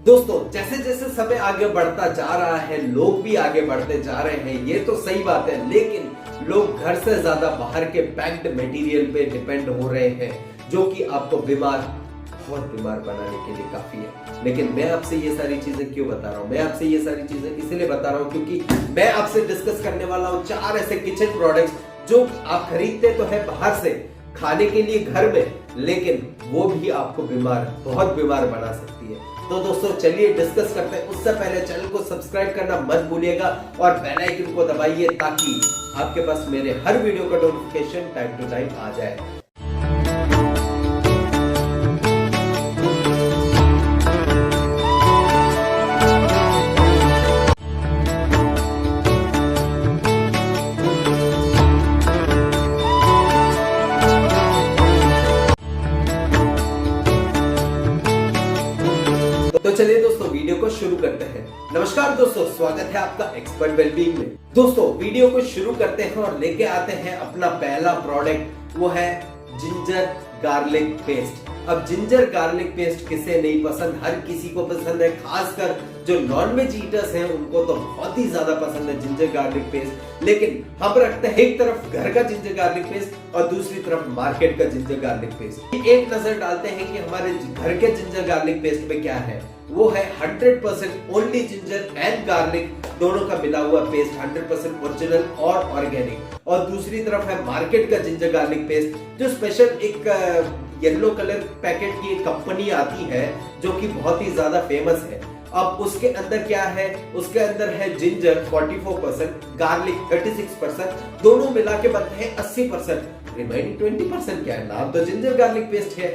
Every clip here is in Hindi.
दोस्तों जैसे जैसे समय आगे बढ़ता जा रहा है, लोग भी आगे बढ़ते जा रहे हैं, ये तो सही बात है। लेकिन लोग घर से ज्यादा बाहर के पैक्ड मटेरियल पे डिपेंड हो रहे हैं, जो कि आपको बहुत बीमार बनाने के लिए काफी है। लेकिन मैं आपसे ये सारी चीजें क्यों बता रहा हूँ? मैं आपसे ये सारी चीजें इसलिए बता रहा हूँ क्योंकि मैं आपसे डिस्कस करने वाला हूँ 4 ऐसे किचन प्रोडक्ट्स जो आप खरीदते तो है बाहर से खाने के लिए घर में, लेकिन वो भी आपको बहुत बीमार बना सकती है। तो दोस्तों चलिए डिस्कस करते हैं। उससे पहले चैनल को सब्सक्राइब करना मत भूलिएगा और बेल आइकन को दबाइए ताकि आपके पास मेरे हर वीडियो का नोटिफिकेशन टाइम टू टाइम आ जाए। तो चलिए दोस्तों वीडियो को शुरू करते हैं। नमस्कार दोस्तों, स्वागत है आपका एक्सपर्ट वेलबींग में। दोस्तों वीडियो को शुरू करते हैं और लेके आते हैं अपना पहला प्रोडक्ट, वो है जिंजर गार्लिक पेस्ट। अब जिंजर गार्लिक पेस्ट किसे नहीं पसंद, हर किसी को पसंद है। खासकर जो नॉनवेज ईटर्स हैं उनको तो बहुत ही ज्यादा पसंद है जिंजर गार्लिक पेस्ट। लेकिन हम रखते हैं एक तरफ घर का जिंजर गार्लिक पेस्ट और दूसरी तरफ मार्केट का जिंजर गार्लिक पेस्ट। एक नजर डालते हैं कि हमारे घर के जिंजर गार्लिक पेस्ट में क्या है। वो है 100% ओनली जिंजर एंड गार्लिक दोनों का मिला हुआ पेस्ट, 100% ओरिजिनल और ऑर्गेनिक। और दूसरी तरफ है मार्केट का जिंजर गार्लिक पेस्ट, जो स्पेशल एक येलो कलर पैकेट की एक कंपनी आती है जो कि बहुत ही ज्यादा फेमस है। अब उसके अंदर क्या है? उसके अंदर है जिंजर 44%, गार्लिक 36%, दोनों मिला के बनते हैं 80%। रिमाइंडिंग 20% क्या है? नाम तो जिंजर गार्लिक पेस्ट है।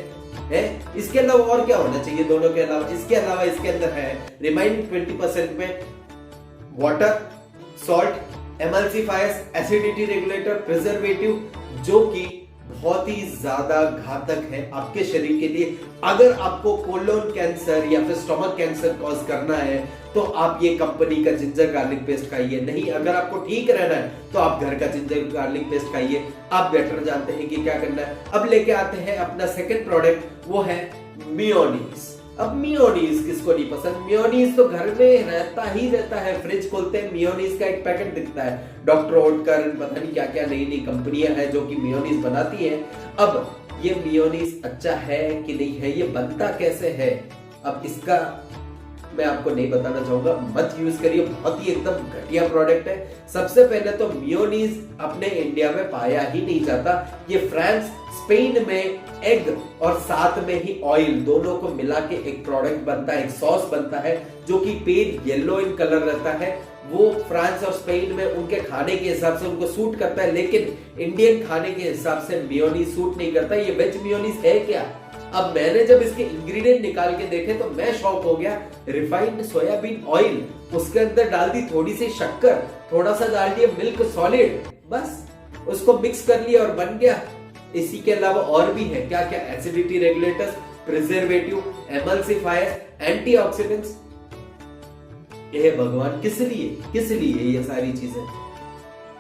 इसके अलावा और क्या होना चाहिए दोनों के अलावा? इसके अलावा इसके अंदर है रिमाइंडिंग 20% में water, salt, एमल्सिफायर्स, acidity regulator, preservative, जो कि बहुत ही ज्यादा घातक है आपके शरीर के लिए। अगर आपको कोलोन कैंसर या फिर स्टमक कैंसर कॉज करना है तो आप ये कंपनी का जिंजर गार्लिक पेस्ट खाइए। नहीं, अगर आपको ठीक रहना है तो आप घर का जिंजर गार्लिक पेस्ट खाइए। आप बेटर जानते हैं कि क्या करना है। अब लेके आते हैं अपना सेकंड प्रोडक्ट, वो है मेयोनीज। अब मेयोनीज किसको नहीं पसंद? मेयोनीज तो घर में रहता ही रहता है। फ्रिज खोलते हैं, मेयोनीज का एक पैकेट दिखता है। डॉक्टर ओटकर, पता नहीं क्या क्या नई नई कंपनियां हैं जो कि मेयोनीज बनाती हैं। अब ये मेयोनीज अच्छा है कि नहीं है, ये बनता कैसे है, अब इसका मैं आपको नहीं बताना चाहूंगा। मत यूज करिए, बहुत ही एकदम घटिया प्रोडक्ट है। सबसे पहले तो मेयोनीज अपने इंडिया में पाया ही नहीं जाता। ये फ्रांस, स्पेन में एग और साथ में ही ऑयल दोनों को मिला के एक प्रोडक्ट बनता है, एक सॉस बनता है जो कि पेल येलो इन कलर रहता है। वो फ्रांस और स्पेन में उनके खाने के हिसाब से उनको सूट करता है, लेकिन इंडियन खाने के हिसाब से मेयोनीज सूट नहीं करता। ये वेज मेयोनीज है क्या? अब मैंने जब इसके इंग्रेडिएंट निकाल के देखे तो मैं शॉक हो गया। रिफाइंड सोयाबीन ऑयल, उसके अंदर डाल दी थोड़ी सी शक्कर, थोड़ा सा डाल दिया मिल्क सॉलिड, बस उसको मिक्स कर लिया और बन गया। इसी के अलावा और भी है क्या क्या? Acidity regulators, preservative, एमल्सिफायर्स, antioxidants. ये भगवान किस लिए ये सारी चीजें?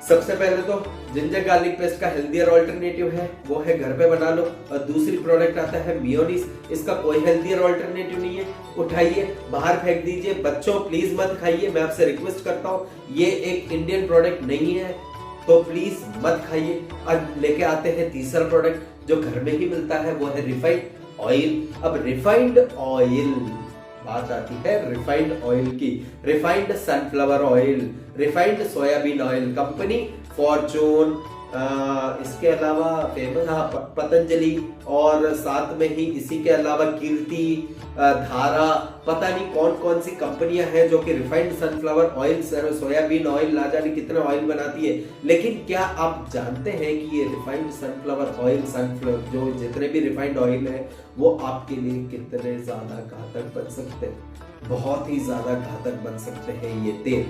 सबसे पहले तो जिंजर गार्लिक पेस्ट का हेल्दियर ऑल्टरनेटिव है, वो है घर पे बना लो। और दूसरी प्रोडक्ट आता है मेयोनीज, इसका कोई हेल्दियर ऑल्टरनेटिव नहीं है। उठाइए बाहर फेंक दीजिए। बच्चों प्लीज मत खाइए, मैं आपसे रिक्वेस्ट करता हूँ। ये एक इंडियन प्रोडक्ट नहीं है तो प्लीज मत खाइए। और लेके आते हैं तीसरा प्रोडक्ट जो घर में ही मिलता है, वो है रिफाइंड ऑयल। अब रिफाइंड ऑयल, बात आती है रिफाइंड ऑयल की। Refined sunflower oil, refined soybean oil, company Fortune, इसके अलावा फेमस पतंजलि, और साथ में ही इसी के अलावा कीर्ति, धारा, पता नहीं कौन कौन सी कंपनियां हैं जो कि refined sunflower oil, soybean oil, ना जाने कितना ऑयल बनाती है। लेकिन क्या आप जानते हैं कि ये रिफाइंड सनफ्लावर ऑयल, जो जितने भी रिफाइंड ऑयल है वो आपके लिए कितने ज्यादा घातक बन सकते हैं? बहुत ही ज्यादा घातक बन सकते हैं ये तेल।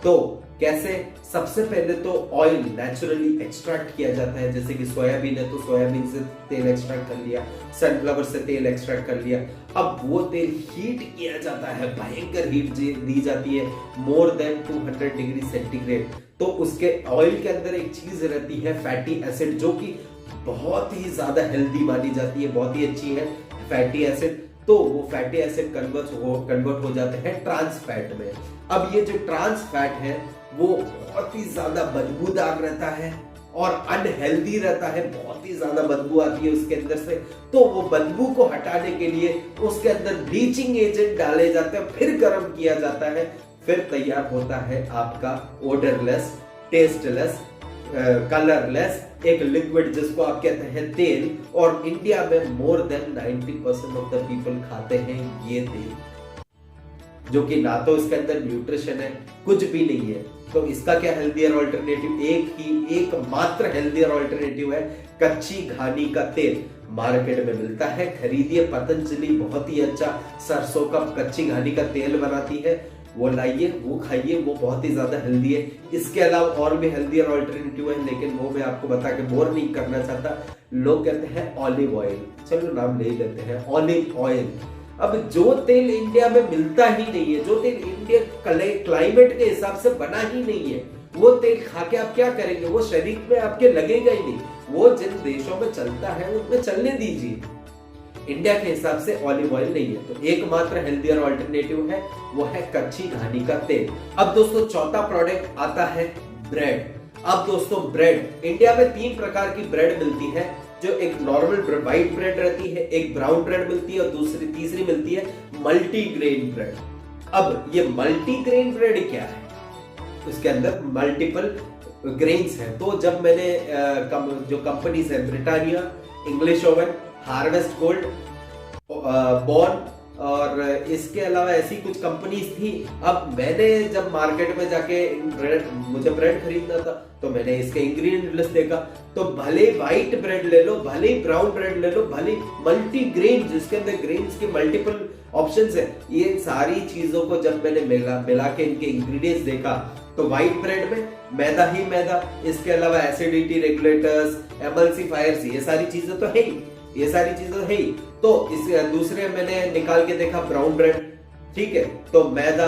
तो कैसे? सबसे पहले तो ऑयल नेचुरली एक्सट्रैक्ट किया जाता है। जैसे कि सोयाबीन है तो सोयाबीन से तेल एक्सट्रैक्ट कर लिया, सनफ्लावर से तेल एक्सट्रैक्ट कर लिया। अब वो तेल हीट किया जाता है, भयंकर हीट दी जाती है, मोर देन 200 डिग्री सेंटीग्रेड। तो उसके ऑयल के अंदर एक चीज रहती है फैटी एसिड, जो कि बहुत ही ज्यादा हेल्दी मानी जाती है, बहुत ही अच्छी है फैटी एसिड। तो वो फैटी एसिड कन्वर्ट हो जाते हैं ट्रांस फैट में। अब ये जो ट्रांस फैट है वो बहुत ही ज्यादा बदबूदार रहता है और अनहेल्दी रहता है, बहुत ही ज्यादा बदबू आती है उसके अंदर से। तो वो बदबू को हटाने के लिए उसके अंदर ब्लीचिंग एजेंट डाले जाते हैं, फिर गर्म किया जाता है, फिर तैयार होता है आपका ओडरलेस, टेस्टलेस, कलरलेस एक लिक्विड जिसको आप कहते हैं तेल। और इंडिया में more than 90% of the people खाते हैं ये तेल, जो कि ना तो इसके अंदर न्यूट्रिशन है, कुछ भी नहीं है। तो इसका क्या हेल्दियर ऑल्टरनेटिव? एक मात्र हेल्दियर ऑल्टरनेटिव है कच्ची घानी का तेल। मार्केट में मिलता है, खरीदिए। पतंजलि बहुत ही अच्छा सरसों का कच्ची घानी का तेल बनाती है, वो लाइए, वो खाइए, वो बहुत ही ज्यादा हेल्दी है। इसके अलावा और भी हेल्दियर ऑल्टरनेटिव है, लेकिन वो मैं आपको बता के बोर नहीं करना चाहता। लोग कहते हैं ऑलिव ऑयल, चलो नाम ले लेते हैं ऑलिव ऑयल। अब जो तेल इंडिया में मिलता ही नहीं है, जो तेल इंडिया क्लाइमेट के हिसाब से बना ही नहीं है, वो तेल खा के आप क्या करेंगे? वो शरीर में आपके लगेगा ही नहीं। वो जिन देशों में चलता है उसमें चलने दीजिए, इंडिया के हिसाब से ऑलिव ऑयल नहीं है। तो एकमात्र हेल्दियर ऑल्टरनेटिव है वो है कच्ची घानी का तेल। अब दोस्तों चौथा प्रोडक्ट आता है ब्रेड। अब दोस्तों ब्रेड, इंडिया में 3 प्रकार की ब्रेड मिलती है, जो एक नॉर्मल व्हाइट ब्रेड रहती है, एक ब्राउन ब्रेड मिलती है और तीसरी मिलती है मल्टीग्रेन ब्रेड। अब ये मल्टीग्रेन ब्रेड क्या है? इसके अंदर मल्टीपल ग्रेन्स हैं। तो जब मैंने जो कंपनीज है, Britannia, English oven, harvest gold, born और इसके अलावा ऐसी कुछ कंपनीज थी। अब मैंने जब मार्केट में जाके मुझे ब्रेड खरीदना था तो मैंने इसके इंग्रेडिएंट लिस्ट देखा, तो भले व्हाइट ब्रेड ले लो, भले ब्राउन ब्रेड ले लो, भले मल्टी ग्रेन जिसके अंदर ग्रेन्स के मल्टीपल ऑप्शंस है, ये सारी चीजों को जब मैंने मिला के इनके इंग्रेडिएंट्स देखा तो व्हाइट ब्रेड में मैदा ही मैदा, इसके अलावा एसिडिटी रेगुलेटर्स, एमल्सिफायर्स, ये सारी चीजें तो है ही, ये सारी चीजें है ही। तो इस दूसरे मैंने निकाल के देखा ब्राउन ब्रेड, ठीक है, तो मैदा,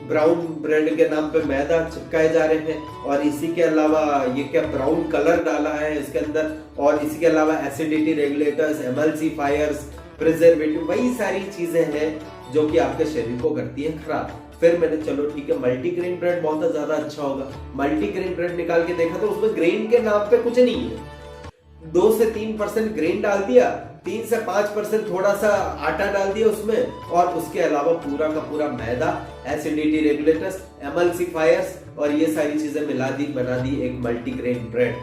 ब्राउन ब्रेड के नाम पे मैदा चिपकाए जा रहे हैं, और इसी के अलावा ये क्या ब्राउन कलर डाला है इसके अंदर, और इसी के अलावा एसिडिटी रेगुलेटर्स, एमल्सिफायर्स, प्रिजर्वेटिव, वही सारी चीजें हैं जो कि आपके शरीर को करती है खराब। फिर मैंने चलो ठीक है मल्टीग्रेन ब्रेड बहुत ज्यादा अच्छा होगा, मल्टीग्रेन ब्रेड निकाल के देखा तो उसमें ग्रेन के नाम पे कुछ नहीं है। 2 से 3% ग्रेन डाल दिया, 3 से 5% थोड़ा सा आटा डाल दिया उसमें, और उसके अलावा पूरा का पूरा मैदा, एसिडिटी रेगुलेटर्स, एमल्सिफायर्स और ये सारी चीजें मिला दी, बना दी एक मल्टीग्रेन ब्रेड।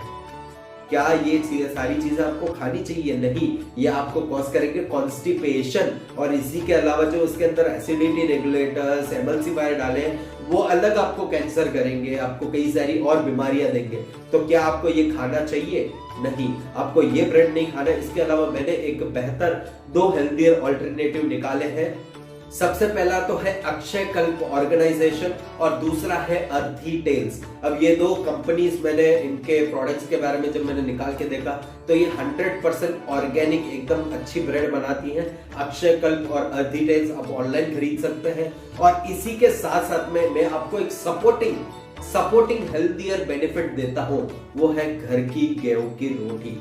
क्या ये सारी चीजें आपको खानी चाहिए? नहीं, ये आपको कॉज करेंगे कॉन्स्टिपेशन, और इसी के अलावा जो उसके अंदर एसिडिटी रेगुलेटर्स, एमल्सिफायर डाले हैं वो अलग आपको कैंसर करेंगे, आपको कई सारी और बीमारियां देंगे। तो क्या आपको ये खाना चाहिए? नहीं, आपको ये ब्रेड नहीं खाना। इसके अलावा मैंने एक बेहतर 2 हेल्दियर ऑल्टरनेटिव निकाले हैं। सबसे पहला तो है अक्षय कल्प ऑर्गेनाइजेशन और दूसरा है अर्थी टेल्स। अब ये 2 कंपनीज मैंने इनके प्रोडक्ट्स के बारे में जब मैंने निकाल के देखा तो ये 100% ऑर्गेनिक एकदम अच्छी ब्रेड बनाती हैं। अक्षय कल्प और अर्थी टेल्स आप ऑनलाइन खरीद सकते हैं, और इसी के साथ साथ में मैं आपको एक सपोर्टिंग हेल्दियर बेनिफिट देता हूं, वो है घर की गेहूं की रोटी।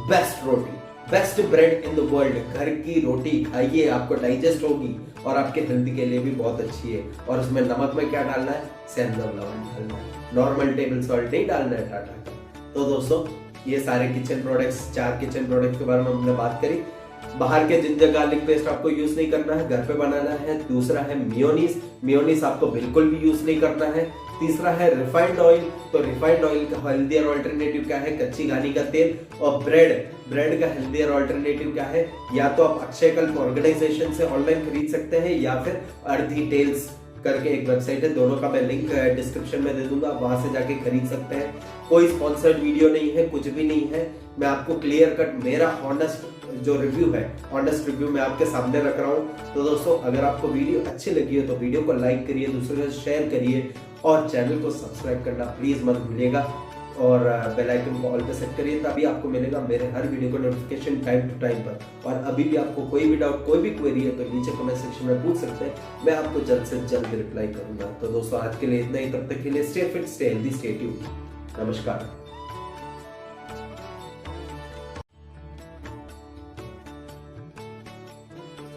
बेस्ट रोटी, best bread in the world. घर की रोटी खाइए, आपको डाइजेस्ट होगी और आपके हेल्थ के लिए भी बहुत अच्छी है। और उसमें नमक में क्या डालना है? सेंधव लवण डालना है, नॉर्मल टेबल सॉल्ट नहीं डालना है टाटा का। तो दोस्तों ये सारे किचन प्रोडक्ट्स, 4 किचन प्रोडक्ट्स के बारे में हमने बात करी। बाहर के जिंजर गार्लिक पेस्ट आपको यूज नहीं करना है, घर पे बनाना है। दूसरा है मेयोनीज आपको बिल्कुल भी यूज नहीं करना है। तीसरा है रिफाइंड ऑयल, तो रिफाइंड ऑयल का हेल्दियर ऑल्टरनेटिव क्या है? कच्ची घानी का तेल। और ब्रेड का हेल्दियर ऑल्टरनेटिव क्या है? या तो आप अक्षय कल्प ऑर्गेनाइजेशन से ऑनलाइन खरीद सकते हैं, या फिर अर्थी टेल्स करके एक वेबसाइट है, दोनों का मैं लिंक डिस्क्रिप्शन में दे दूंगा, वहां से जाके खरीद सकते हैं। कोई स्पॉन्सर्ड वीडियो नहीं है, कुछ भी नहीं है, मैं आपको क्लियर कट मेरा ऑनेस्ट जो रिव्यू है, ऑनेस्ट रिव्यू मैं आपके सामने रख रहा हूं। तो दोस्तों अगर आपको वीडियो अच्छी लगी हो तो वीडियो को लाइक करिए, दूसरों के साथ शेयर करिए, और चैनल को सब्सक्राइब करना प्लीज मत भूलिएगा, और बेल आइकन को ऑल पे सेट करिए, तभी आपको मिलेगा मेरे हर वीडियो का नोटिफिकेशन टाइम टू टाइम पर। और अभी भी आपको कोई भी डाउट, कोई भी क्वेरी है तो नीचे कमेंट सेक्शन में पूछ सकते हैं, मैं आपको जल्द से जल्द रिप्लाई करूंगा। तो दोस्तों आज के लिए इतना ही, तब तक के लिए stay fit, stay healthy, stay tuned. नमस्कार।